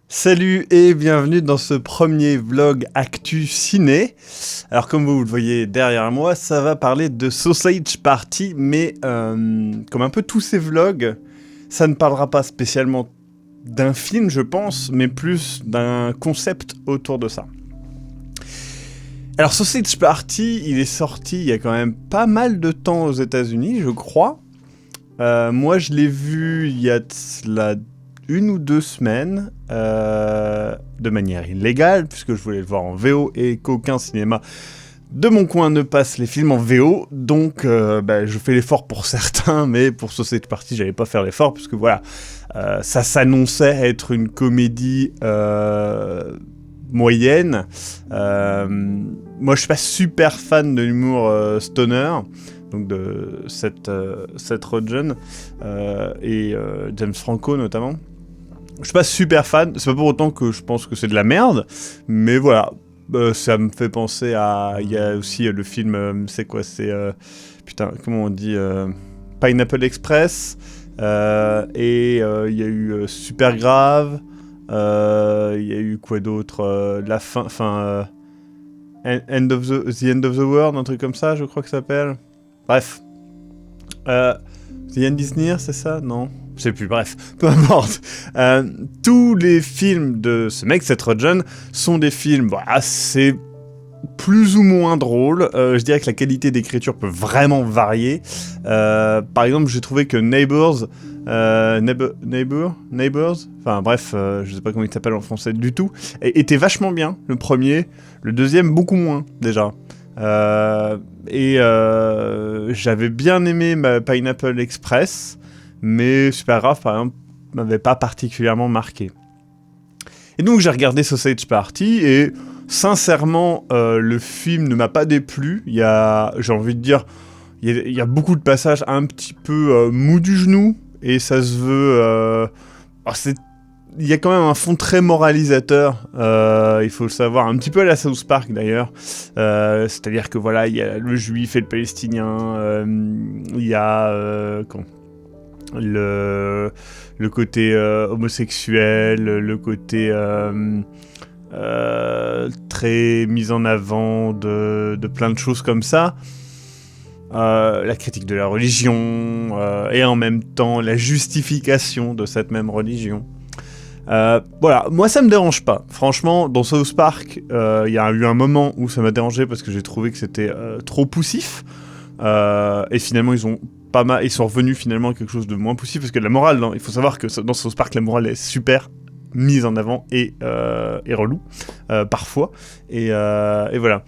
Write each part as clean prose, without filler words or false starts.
Salut et bienvenue dans ce premier vlog Actu Ciné. Alors comme vous le voyez derrière moi, ça va parler de Sausage Party, mais comme un peu tous ces vlogs, ça ne parlera pas spécialement d'un film je pense, mais plus d'un concept autour de ça. Alors Sausage Party, il est sorti il y a quand même pas mal de temps aux États-Unis, je crois. Moi je l'ai vu il y a la 1 ou 2 semaines, de manière illégale, puisque je voulais le voir en VO et qu'aucun cinéma de mon coin ne passe les films en VO, donc je fais l'effort pour certains, mais pour Sausage Party, j'allais pas faire l'effort, puisque voilà, ça s'annonçait être une comédie moyenne. Moi, je suis pas super fan de l'humour stoner, donc de Seth Rogen et James Franco notamment. Je suis pas super fan, c'est pas pour autant que je pense que c'est de la merde, mais voilà, ça me fait penser à... Il y a aussi le film, c'est quoi, c'est... putain, comment on dit Pineapple Express, et il y a eu Super Grave, il y a eu quoi d'autre, la fin... End of the End of the World, un truc comme ça, je crois que ça s'appelle. Bref. The End is Near, c'est ça? Non, je sais plus, bref, peu importe. Tous les films de ce mec, Seth Rogen, sont des films assez plus ou moins drôles. Je dirais que la qualité d'écriture peut vraiment varier. Par exemple, j'ai trouvé que Neighbors, enfin bref, je sais pas comment il s'appelle en français du tout, était vachement bien, le premier. Le deuxième, beaucoup moins, déjà. J'avais bien aimé Pineapple Express, mais Super Grave, par exemple, m'avait pas particulièrement marqué. Et donc j'ai regardé Sausage Party, et sincèrement, le film ne m'a pas déplu. J'ai envie de dire, il y a beaucoup de passages un petit peu mou du genou, et ça se veut... Il y a quand même un fond très moralisateur, il faut le savoir, un petit peu à la South Park d'ailleurs, c'est-à-dire que voilà, il y a le juif et le palestinien, il y a le côté homosexuel, le côté très mis en avant de plein de choses comme ça, la critique de la religion, et en même temps la justification de cette même religion. Voilà, moi ça me dérange pas. Franchement, dans South Park, il y a eu un moment où ça m'a dérangé parce que j'ai trouvé que c'était trop poussif. Et finalement, ils sont revenus finalement à quelque chose de moins poussif, parce que la morale, il faut savoir que dans South Park, la morale est super mise en avant et relou, parfois. Et voilà.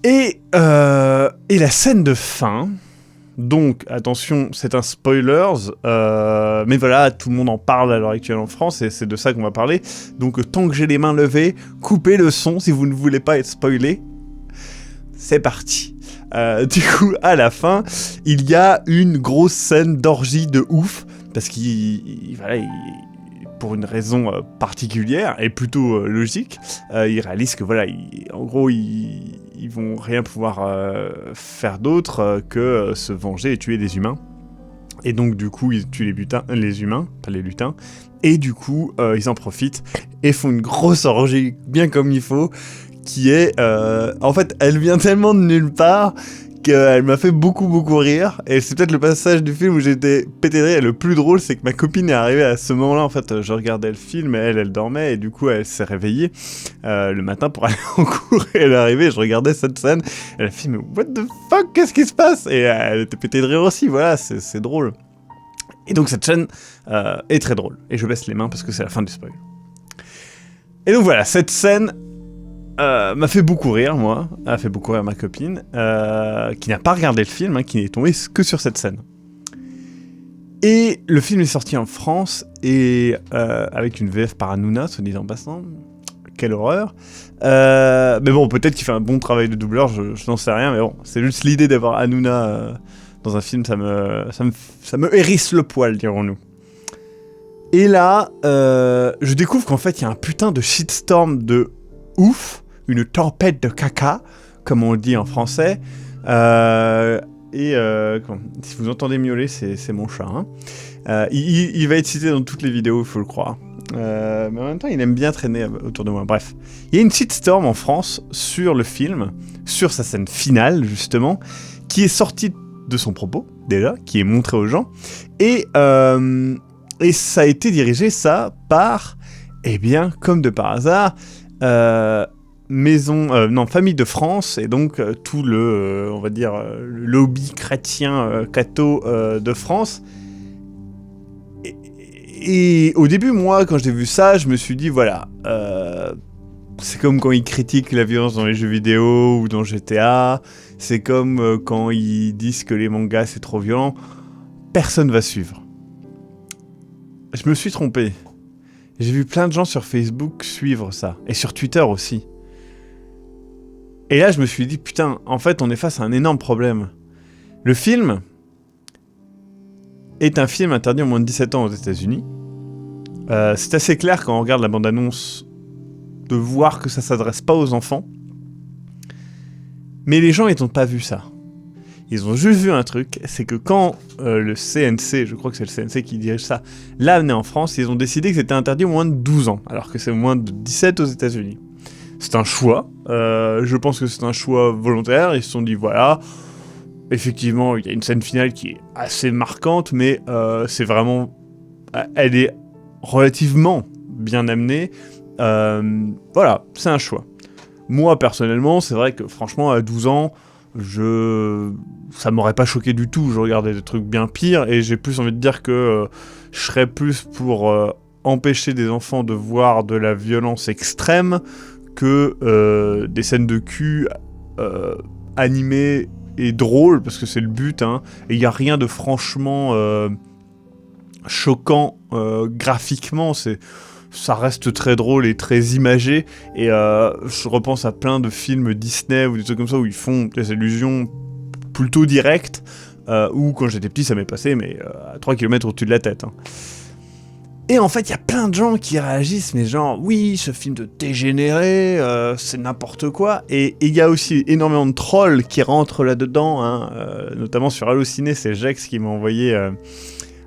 Et la scène de fin... Donc, attention, c'est un spoilers, mais voilà, tout le monde en parle à l'heure actuelle en France, et c'est de ça qu'on va parler. Donc, tant que j'ai les mains levées, coupez le son si vous ne voulez pas être spoilé. C'est parti. Du coup, à la fin, il y a une grosse scène d'orgie de ouf, parce pour une raison particulière et plutôt logique, ils réalisent que voilà, en gros, ils vont rien pouvoir faire d'autre que se venger et tuer des humains. Et donc du coup, ils tuent les humains, pas les lutins. Et du coup, ils en profitent et font une grosse orgie bien comme il faut, qui est... en fait, elle vient tellement de nulle part qu'elle m'a fait beaucoup rire, et c'est peut-être le passage du film où j'étais pété de rire. Et le plus drôle, c'est que ma copine est arrivée à ce moment-là. En fait, je regardais le film et elle dormait, et du coup elle s'est réveillée le matin pour aller en cours, et elle est arrivée, je regardais cette scène, elle a fait mais what the fuck, qu'est-ce qui se passe, et elle était pétée de rire aussi. Voilà, c'est drôle. Et donc cette scène est très drôle, et je baisse les mains parce que c'est la fin du spoil. Et donc voilà, cette scène m'a fait beaucoup rire, moi, a fait beaucoup rire ma copine, qui n'a pas regardé le film, qui n'est tombée que sur cette scène. Et le film est sorti en France, et avec une VF par Hanouna, soit dit en passant. Quelle horreur. Mais bon, peut-être qu'il fait un bon travail de doubleur, je n'en sais rien, mais bon, c'est juste l'idée d'avoir Hanouna dans un film, ça me hérisse le poil, dirons-nous. Et là, je découvre qu'en fait, il y a un putain de shitstorm de ouf, une tempête de caca, comme on le dit en français. Si vous entendez miauler, c'est mon chat. Il va être cité dans toutes les vidéos, il faut le croire. Mais en même temps, il aime bien traîner autour de moi. Bref, il y a une shitstorm en France sur le film, sur sa scène finale, justement, qui est sortie de son propos, déjà, qui est montré aux gens. Et ça a été dirigé, ça, par, eh bien, comme de par hasard, Famille de France, et donc tout le, on va dire, le lobby chrétien catho de France. Et au début, moi, quand j'ai vu ça, je me suis dit, voilà, c'est comme quand ils critiquent la violence dans les jeux vidéo ou dans GTA, c'est comme quand ils disent que les mangas c'est trop violent, personne va suivre. Je me suis trompé. J'ai vu plein de gens sur Facebook suivre ça, et sur Twitter aussi. Et là, je me suis dit, putain, en fait, on est face à un énorme problème. Le film est un film interdit aux moins de 17 ans aux États-Unis. C'est assez clair quand on regarde la bande-annonce de voir que ça s'adresse pas aux enfants. Mais les gens, ils n'ont pas vu ça. Ils ont juste vu un truc, c'est que quand le CNC, je crois que c'est le CNC qui dirige ça, l'a amené en France, ils ont décidé que c'était interdit aux moins de 12 ans, alors que c'est moins de 17 aux États-Unis. C'est un choix. Je pense que c'est un choix volontaire. Ils se sont dit, voilà, effectivement, il y a une scène finale qui est assez marquante, mais c'est vraiment... Elle est relativement bien amenée. Voilà, c'est un choix. Moi, personnellement, c'est vrai que, franchement, à 12 ans, ça m'aurait pas choqué du tout. Je regardais des trucs bien pires, et j'ai plus envie de dire que je serais plus pour empêcher des enfants de voir de la violence extrême que des scènes de cul animées et drôles, parce que c'est le but, hein, et il n'y a rien de franchement choquant graphiquement, ça reste très drôle et très imagé, et je repense à plein de films Disney ou des trucs comme ça où ils font des allusions plutôt directes, où quand j'étais petit ça m'est passé, mais à 3 km au-dessus de la tête, hein. Et en fait, il y a plein de gens qui réagissent, mais genre, oui, ce film de dégénéré, c'est n'importe quoi. Et il y a aussi énormément de trolls qui rentrent là-dedans, hein, notamment sur Allociné, c'est Jex qui m'a envoyé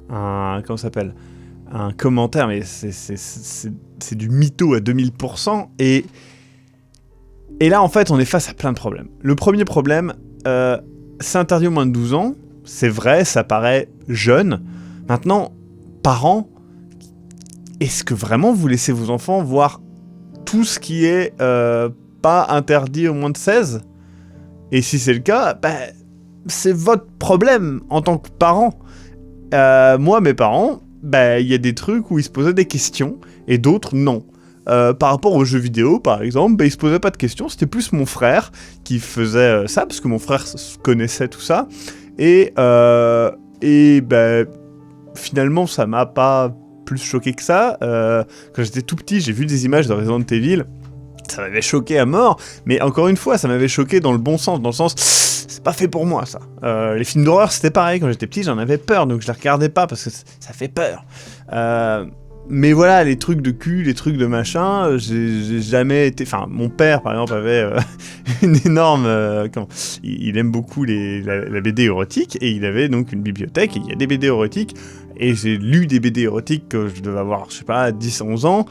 un commentaire, mais c'est du mytho à 2000%. Et là, en fait, on est face à plein de problèmes. Le premier problème, c'est interdit aux moins de 12 ans, c'est vrai, ça paraît jeune. Maintenant, parents, est-ce que vraiment vous laissez vos enfants voir tout ce qui est pas interdit aux moins de 16 ? Et si c'est le cas, c'est votre problème en tant que parent. Moi, mes parents, il y a des trucs où ils se posaient des questions et d'autres non. Par rapport aux jeux vidéo, par exemple, ils se posaient pas de questions. C'était plus mon frère qui faisait ça, parce que mon frère connaissait tout ça. Et finalement, ça m'a pas plus choqué que ça. Quand j'étais tout petit, j'ai vu des images de Resident Evil, ça m'avait choqué à mort, mais encore une fois, ça m'avait choqué dans le bon sens, dans le sens, c'est pas fait pour moi, ça. Les films d'horreur, c'était pareil, quand j'étais petit, j'en avais peur, donc je les regardais pas, parce que ça fait peur. Mais voilà, les trucs de cul, les trucs de machin, j'ai jamais été... Enfin, mon père, par exemple, avait une énorme... il aime beaucoup la BD érotique, et il avait donc une bibliothèque, et il y a des BD érotiques, et j'ai lu des BD érotiques que je devais avoir, je sais pas, 10-11 ans.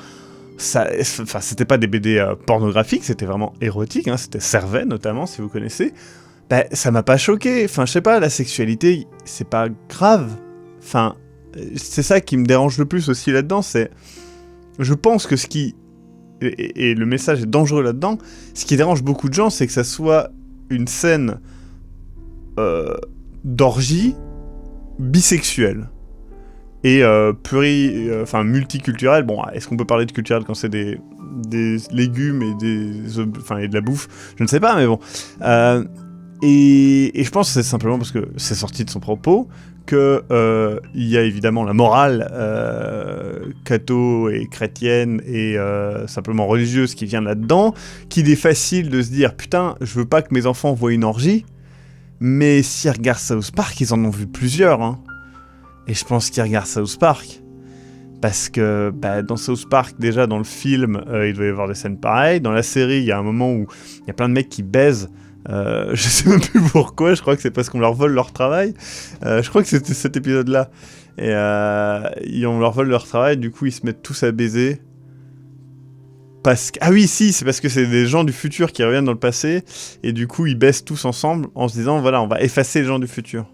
C'était pas des BD pornographiques, c'était vraiment érotique, hein, c'était Servet, notamment, si vous connaissez. Ça m'a pas choqué, enfin, je sais pas, la sexualité, c'est pas grave. Enfin... C'est ça qui me dérange le plus aussi là-dedans, c'est... Je pense que et le message est dangereux là-dedans, ce qui dérange beaucoup de gens, c'est que ça soit une scène d'orgie bisexuelle. Et multiculturelle. Bon, est-ce qu'on peut parler de culturel quand c'est des légumes et et de la bouffe ? Je ne sais pas, mais bon. Et je pense que c'est simplement parce que c'est sorti de son propos, que il y a évidemment la morale catho et chrétienne et simplement religieuse qui vient là-dedans, qu'il est facile de se dire, putain, je veux pas que mes enfants voient une orgie, mais s'ils regardent South Park, ils en ont vu plusieurs, hein. Et je pense qu'ils regardent South Park, parce que dans South Park, déjà dans le film, il doit y avoir des scènes pareilles. Dans la série, il y a un moment où il y a plein de mecs qui baisent. Je sais même plus pourquoi, je crois que c'est parce qu'on leur vole leur travail. Je crois que c'était cet épisode-là. Et on leur vole leur travail, du coup ils se mettent tous à baiser. Ah oui, si, c'est parce que c'est des gens du futur qui reviennent dans le passé, et du coup ils baissent tous ensemble en se disant, voilà, on va effacer les gens du futur.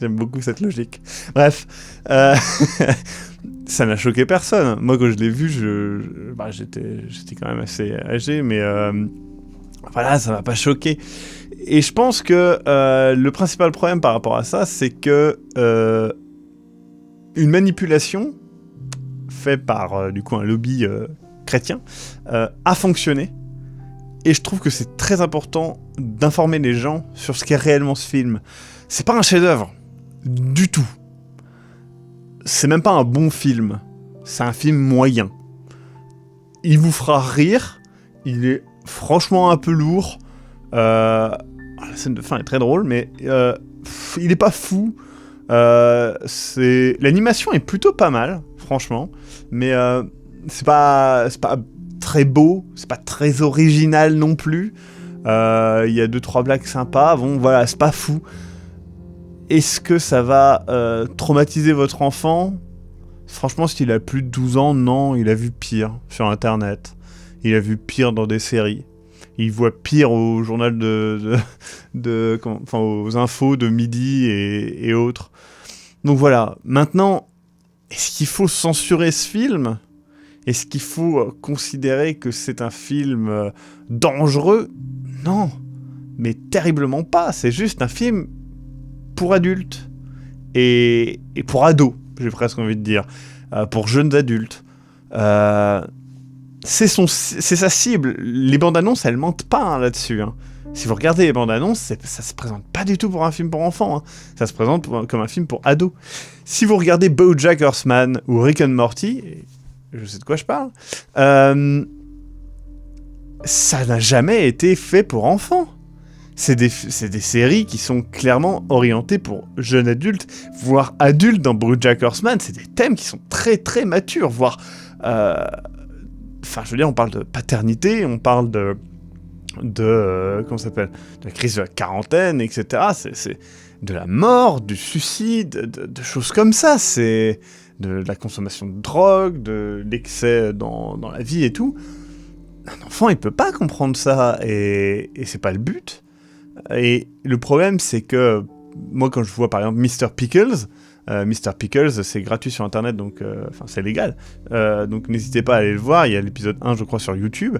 J'aime beaucoup cette logique. Bref, ça n'a choqué personne. Moi, quand je l'ai vu, j'étais quand même assez âgé, mais voilà, ça m'a pas choqué. Et je pense que le principal problème par rapport à ça, c'est que une manipulation faite par du coup un lobby chrétien a fonctionné. Et je trouve que c'est très important d'informer les gens sur ce qu'est réellement ce film. C'est pas un chef-d'œuvre du tout. C'est même pas un bon film. C'est un film moyen. Il vous fera rire. Il est franchement un peu lourd. La scène de fin est très drôle, mais il est pas fou. L'animation est plutôt pas mal, franchement. Mais c'est pas très beau. C'est pas très original non plus. Il y a 2-3 blagues sympas. Bon, voilà, c'est pas fou. Est-ce que ça va traumatiser votre enfant ? Franchement, s'il a plus de 12 ans, non, il a vu pire sur Internet. Il a vu pire dans des séries. Il voit pire au journal aux infos de midi et autres. Donc voilà. Maintenant, est-ce qu'il faut censurer ce film ? Est-ce qu'il faut considérer que c'est un film dangereux ? Non, mais terriblement pas. C'est juste un film pour adultes et pour ados, j'ai presque envie de dire, pour jeunes adultes. C'est sa cible. Les bandes annonces, elles mentent pas là-dessus. Si vous regardez les bandes annonces, ça se présente pas du tout pour un film pour enfants. Ça se présente comme un film pour ados. Si vous regardez BoJack Horseman ou Rick and Morty, je sais de quoi je parle, ça n'a jamais été fait pour enfants. C'est des séries qui sont clairement orientées pour jeunes adultes, voire adultes. Dans BoJack Horseman, c'est des thèmes qui sont très très matures, voire... je veux dire, on parle de paternité, on parle de comment ça s'appelle, de la crise de la quarantaine, etc. C'est de la mort, du suicide, de choses comme ça. C'est de la consommation de drogue, de l'excès dans la vie et tout. Un enfant, il peut pas comprendre ça, et c'est pas le but. Et le problème, c'est que moi, quand je vois par exemple Mr. Pickles, c'est gratuit sur internet, donc c'est légal. Donc n'hésitez pas à aller le voir. Il y a l'épisode 1, je crois, sur YouTube.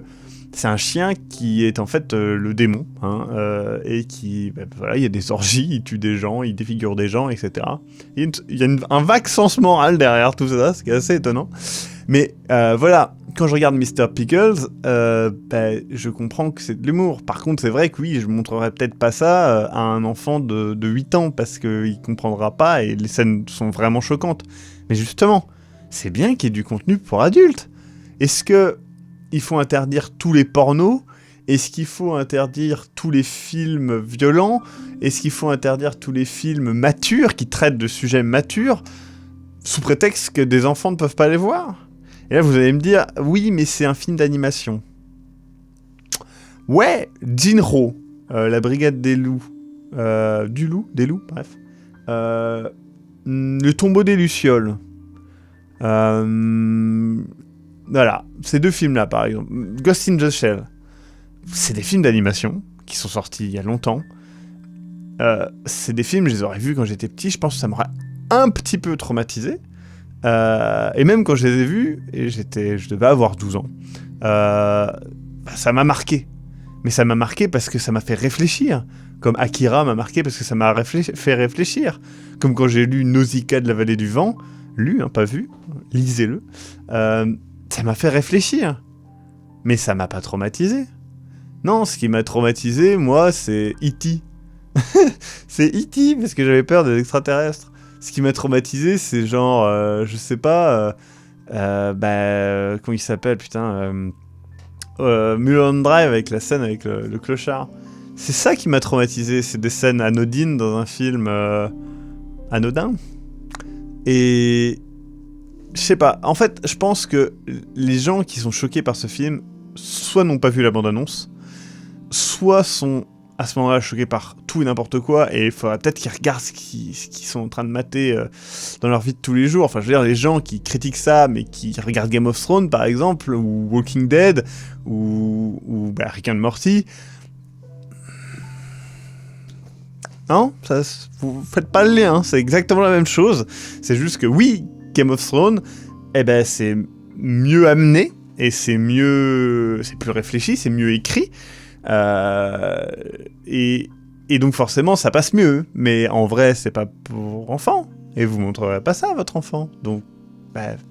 C'est un chien qui est en fait le démon, et qui, voilà, il y a des orgies, il tue des gens, il défigure des gens, etc. Il y a un vague sens moral derrière tout ça, ce qui est assez étonnant. Mais voilà, quand je regarde Mr. Pickles, je comprends que c'est de l'humour. Par contre, c'est vrai que oui, je montrerai peut-être pas ça à un enfant de 8 ans, parce qu'il comprendra pas, et les scènes sont vraiment choquantes. Mais justement, c'est bien qu'il y ait du contenu pour adultes. Est-ce que il faut interdire tous les pornos ? Est-ce qu'il faut interdire tous les films violents ? Est-ce qu'il faut interdire tous les films matures, qui traitent de sujets matures, sous prétexte que des enfants ne peuvent pas les voir ? Et là, vous allez me dire, oui, mais c'est un film d'animation. Ouais, Jinro, la brigade des loups, des loups, bref. Le tombeau des lucioles. Voilà, ces 2 films-là, par exemple. Ghost in the Shell. C'est des films d'animation qui sont sortis il y a longtemps. C'est des films, je les aurais vus quand j'étais petit, je pense que ça m'aurait un petit peu traumatisé. Et même quand je les ai vus, et je devais avoir 12 ans, ça m'a marqué. Mais ça m'a marqué parce que ça m'a fait réfléchir. Comme Akira m'a marqué parce que ça m'a fait réfléchir. Comme quand j'ai lu Nausicaa de la vallée du vent, pas vu, lisez-le, ça m'a fait réfléchir. Mais ça m'a pas traumatisé. Non, ce qui m'a traumatisé, moi, c'est E.T. C'est E.T. parce que j'avais peur des extraterrestres. Ce qui m'a traumatisé, c'est genre, je sais pas, comment il s'appelle, putain, Mulholland Drive avec la scène avec le clochard. C'est ça qui m'a traumatisé, c'est des scènes anodines dans un film anodin. Et je sais pas, en fait, je pense que les gens qui sont choqués par ce film, soit n'ont pas vu la bande-annonce, soit sont à ce moment-là choqués par tout et n'importe quoi, et il faudra peut-être qu'ils regardent ce qu'ils sont en train de mater dans leur vie de tous les jours. Enfin, je veux dire, les gens qui critiquent ça, mais qui regardent Game of Thrones, par exemple, ou Walking Dead, ou Rick and Morty... Non, vous faites pas le lien, c'est exactement la même chose. C'est juste que oui, Game of Thrones, c'est mieux amené, et c'est plus réfléchi, c'est mieux écrit. Et donc forcément, ça passe mieux. Mais en vrai, c'est pas pour enfants. Et vous montrerez pas ça à votre enfant. Donc,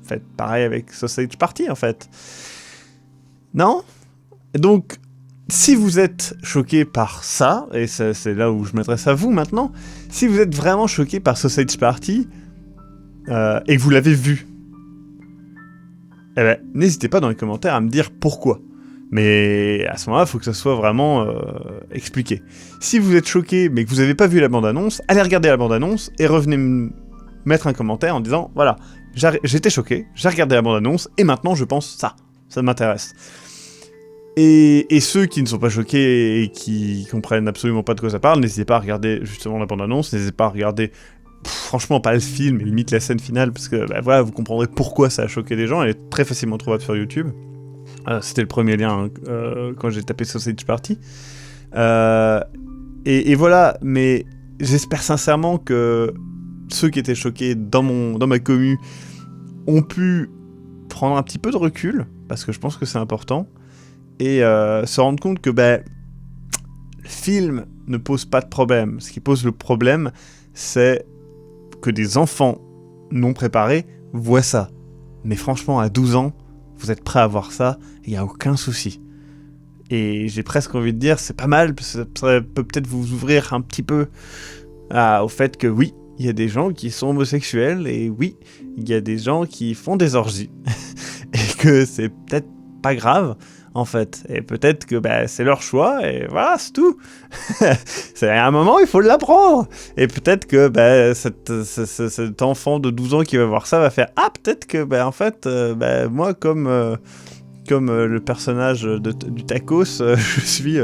faites pareil avec Sausage Party, en fait. Non ? Donc... Si vous êtes choqué par ça, et c'est là où je m'adresse à vous maintenant, si vous êtes vraiment choqué par Sausage Party, et que vous l'avez vu, n'hésitez pas dans les commentaires à me dire pourquoi. Mais à ce moment-là, il faut que ça soit vraiment expliqué. Si vous êtes choqué, mais que vous n'avez pas vu la bande-annonce, allez regarder la bande-annonce, et revenez me mettre un commentaire en disant, voilà, j'étais choqué, j'ai regardé la bande-annonce, et maintenant je pense ça m'intéresse. Et ceux qui ne sont pas choqués et qui comprennent absolument pas de quoi ça parle, n'hésitez pas à regarder justement la bande-annonce, n'hésitez pas à regarder, franchement pas le film, mais limite la scène finale, parce que voilà, vous comprendrez pourquoi ça a choqué les gens, elle est très facilement trouvable sur YouTube. C'était le premier lien quand j'ai tapé Sausage Party. Et voilà, mais j'espère sincèrement que ceux qui étaient choqués dans ma commu ont pu prendre un petit peu de recul, parce que je pense que c'est important, et se rendre compte que le film ne pose pas de problème. Ce qui pose le problème, c'est que des enfants non préparés voient ça. Mais franchement, à 12 ans, vous êtes prêts à voir ça, il n'y a aucun souci. Et j'ai presque envie de dire, c'est pas mal, parce que ça peut peut-être vous ouvrir un petit peu au fait que oui, il y a des gens qui sont homosexuels, et oui, il y a des gens qui font des orgies. Et que c'est peut-être pas grave, en fait. Et peut-être que c'est leur choix, et voilà, c'est tout. C'est à un moment, il faut l'apprendre. Et peut-être que cet enfant de 12 ans qui va voir ça va faire « Ah, peut-être que, en fait, moi, comme le personnage du tacos, je suis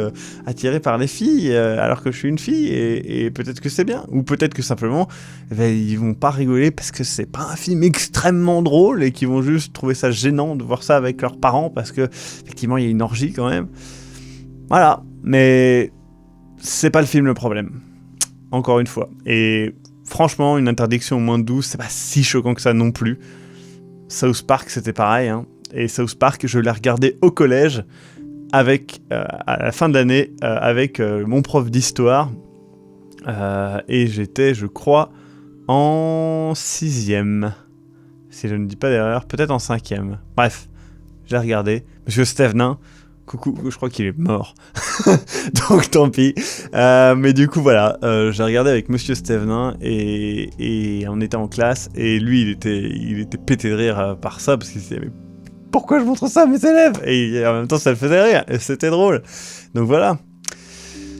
attiré par les filles, alors que je suis une fille, et peut-être que c'est bien. » Ou peut-être que simplement, ils vont pas rigoler parce que c'est pas un film extrêmement drôle, et qu'ils vont juste trouver ça gênant de voir ça avec leurs parents, parce que, effectivement, il y a une orgie quand même. Voilà. Mais c'est pas le film le problème. Encore une fois. Et franchement, une interdiction au moins de 12, c'est pas si choquant que ça non plus. South Park, c'était pareil, hein. Et South Park, je l'ai regardé au collège, avec, à la fin de l'année, avec mon prof d'histoire, et j'étais, je crois, en 6e, si je ne dis pas d'erreur, peut-être en 5e. Bref, j'ai regardé. Monsieur Stevenin, coucou, je crois qu'il est mort, donc tant pis. Mais du coup, voilà, j'ai regardé avec Monsieur Stevenin, et on était en classe, et lui, il était pété de rire par ça, parce qu'il s'est dit, pourquoi je montre ça à mes élèves ? Et en même temps, ça le faisait rire, et c'était drôle. Donc voilà.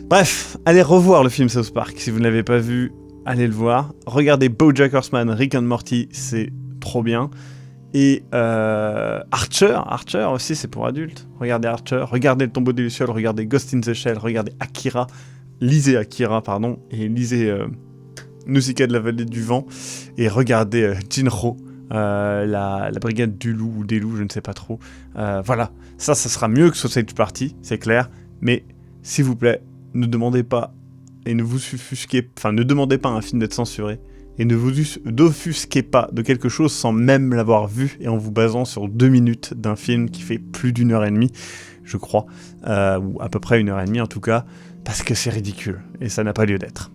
Bref, allez revoir le film South Park. Si vous ne l'avez pas vu, allez le voir. Regardez BoJack Horseman, Rick and Morty, c'est trop bien. Et Archer aussi, c'est pour adultes. Regardez Archer, regardez Le Tombeau des Lucioles, regardez Ghost in the Shell, regardez Akira. Lisez Akira, pardon, et lisez Nausicaa de la vallée du vent. Et regardez Jinro. La brigade du loup ou des loups, je ne sais pas trop. Voilà, ça sera mieux que Sausage Party, c'est clair. Mais s'il vous plaît, ne demandez pas et ne vous offusquez, ne demandez pas à un film d'être censuré, et ne vous offusquez pas de quelque chose sans même l'avoir vu, et en vous basant sur 2 minutes d'un film qui fait plus d'1h30, je crois, ou à peu près 1h30 en tout cas, parce que c'est ridicule et ça n'a pas lieu d'être.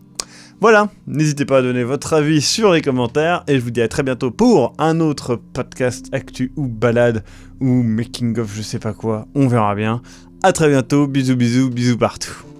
Voilà, n'hésitez pas à donner votre avis sur les commentaires, et je vous dis à très bientôt pour un autre podcast actu ou balade ou making of je sais pas quoi, on verra bien. À très bientôt, bisous bisous, bisous partout.